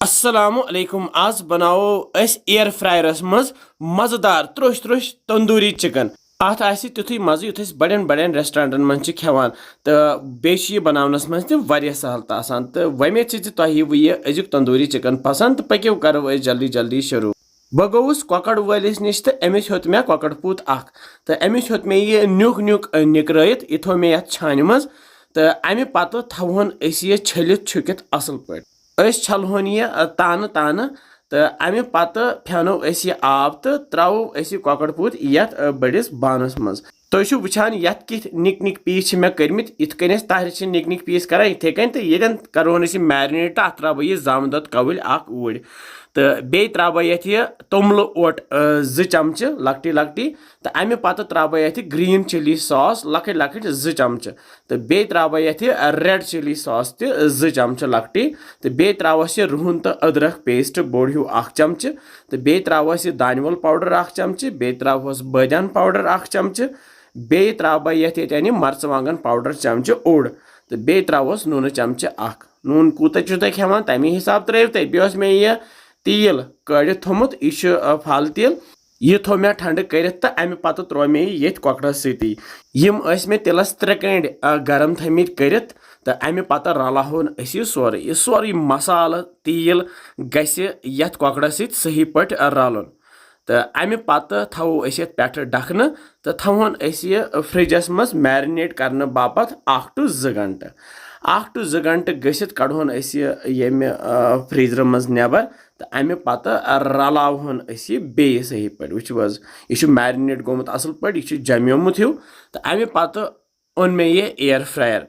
अस्सलामु अलैकुम आज बनाओ अस एयर फ्रायरस मज मजेदार त्रोश त्रोश तंदूरी चिकन अत आसि तिथुय मज युथ अस बड़न बड़न रेस्टोरेंटन मन छ खेवान तो बेश ये बनावनस मज ते वारिया सहल आसान तो वमे तह ये अजुक तंदूरी चिकन पसंद तो पक्यो करो अस जल्दी जल्दी शुरू बह गोस कॉकड़ वलिस निश तो अमिस होत मे कॉकड़ पूत तो अमिस होत मे ये न्युक न्युक निकरत यह थो मे यथ छान मज तो अमे पत थवन अस ये छलित छुकित असल पे छलहोन यह तान तान तो अमे पत फेनो अस यह आब तो त्रो अस कॉकड़ पूत यथ बड़िस बानस मज तुम वुचान यथ कित निक निक पीस मे कर्मित इत कन तार निक निक पीस कर इथे कन तो ये करोन मैरिनेट तो अत त्रा बह जाम दद कवल ऊड़ तो बे त्रा बह ये तोमल ओट 2 चमच लकटी लकटी तो अमे पत त्रा बह ये ग्रीन चिली सॉस लकट लकट 2 चमच तो बे त्रा बह ये रेड चिली सॉस त 2 चमच लकटी तो बे त्रावस रुहन तो अदरक पेस्ट बोड़ हूँ 1 चमच तो बे त्रावस दानवल पाउडर 1 चमच बे त्रावस बदियान पाउडर 1 चमच बे त्राव बह ये मर्चवांगन पाउडर चमच ओड़ तो बे त्रावस नून चमच 1 नून कूत खेवान तमे हिसाब त्रो बे मे यह तेल कड़ित थोमुत यह फल तेल यह थो मे ठंड कर तो अमे पत त्रो मे ये कॉकड़स सती यम मे तिलस 3 कंड गरम थमित कर तो अमे पत रलाहोन यह सोरे मसाल तेल गथ कॉकड़स सही पे रलन तो अमे पत थो पे डखन तो थवन यह फ्रिजस मज मैरिनेट करने बापत 1 to 2 घंटे 1 to 2 घंटे गसित कड़ोन ये फ्रीजर मज नबर तो अमे पत रलावन बे सही पे वज यह मैरिनेट गोमुत असल पे यह जम्योमुत हूँ तो अमे पत ओन मे ये एयर फ्रायर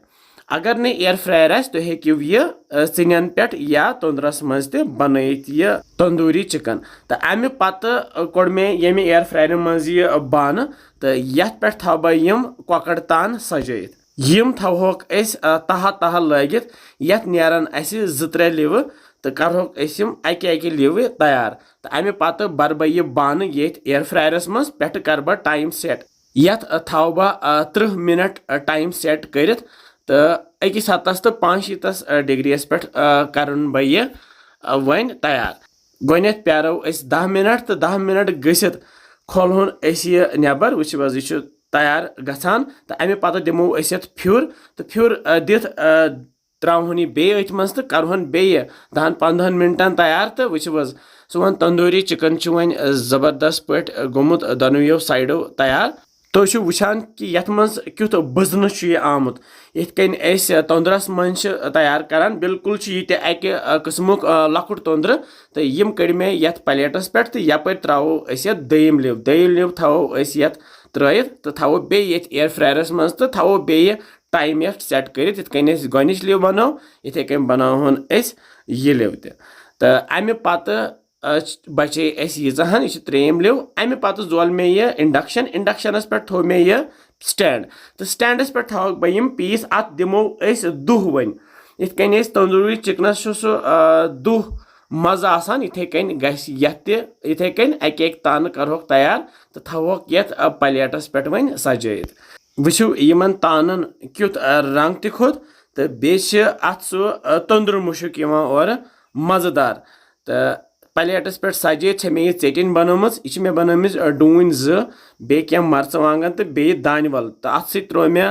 अगर ने एयर फ्रायर आस तो हेकिव यह सिनन पे या तंदरस मज बनत यह तंदूरी चिकन तो अमे पत कोड़ मे ये एयर फ्रायर मज यह बान तो यथ पे थव बह यम कॉकड़ तान सजत यम थवोक तह तह लगित यथ नेरन 2-3 लिव तो करोक अके लिव तैयार तो अमे पत बर बह यह बान ये एयर फ्रायरस मज पे कर बह टाइम सेट यथ थव बह 30 मिनट टाइम सेट कर तो अकिस हतस तो 65 डिग्रीस पे कर बह यह वन तैयार गोथ प्यारो 10 मिनट तो 10 मिनट गसित खोलहोन यह नबर वह यह तैयार गसान तो अमे पत दिमो फ्यूर तो फ्यूर दिथ त्रोहन बे अथ मज तो करहन बे 10-15 मिनटन तैयार तो वह सोन तंदूरी चिकन वन जबरदस्त पे गोमुत दोनों साइडो तैयार तो वुचान कि यथ मज क्युत बजन आमुत यथ कन तंदरस मज तैयार करान बिल्कुल यह अकि किस्मुक लकुट तंदर तो यम कड़ मे यथ प्लेटस पे तो यपर त्रो दयम लिव थवो यथ त्रित तो थवो बे एयर फ्रायरस मज तो थवो बे टाइम यथ सेट कर गोनिच लिव बनो इथे कन बनावन यह लिव तो अमे पत बचे यीजहन यह 3 लिव अमे पत जोल मे यह इंडक्शनस पे थो मे यह स्टैंड तो स्टैंडस पे थवक बह यम पीस अत दिमो दुह वन इत कन तंदूरी चिकनस दुह मज आसान इथे कन इथे कन अक तान करहोक तैयार तो थवोक यथ प्लेटस पे वन सजत वुचु यमन तानन क्युत रंग त खोत तो बेश अत सह तंदुर मुशक और मजेदार तो प्लेटस पे सजित मे यह चटिन बनोमच यह मे बनोमिज डून 2 बे क्या मर्चवांगन तो बे दानवल तो अत सह त्रो मे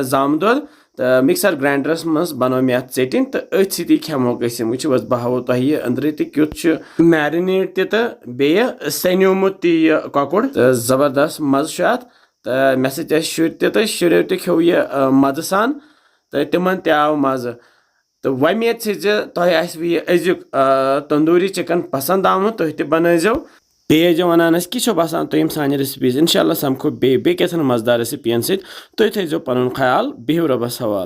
जाम दो तो मिक्सर ग्राइंडरस मज बनो मे अत चटिन तो अथ सी खेमोक वह बहावो तह अंदर तुत मैरिनेट तो बे सनोमुत यह कॉकड़ तो जबरदस्त मज अत तो मे सत शुर तो शुरो तो खो यह मज सान तो तिमन आव मज तो वमेद तह अजुक तंदूरी चिकन पसंद आमुत तुह त बनजो बेज वनान कि बसान तुम सान रेसिपीज इंशाल्लाह समखो बे कैसन मजेदार रेसिपियन सत तुम थो पन ख्याल बिहु रबस हवाल।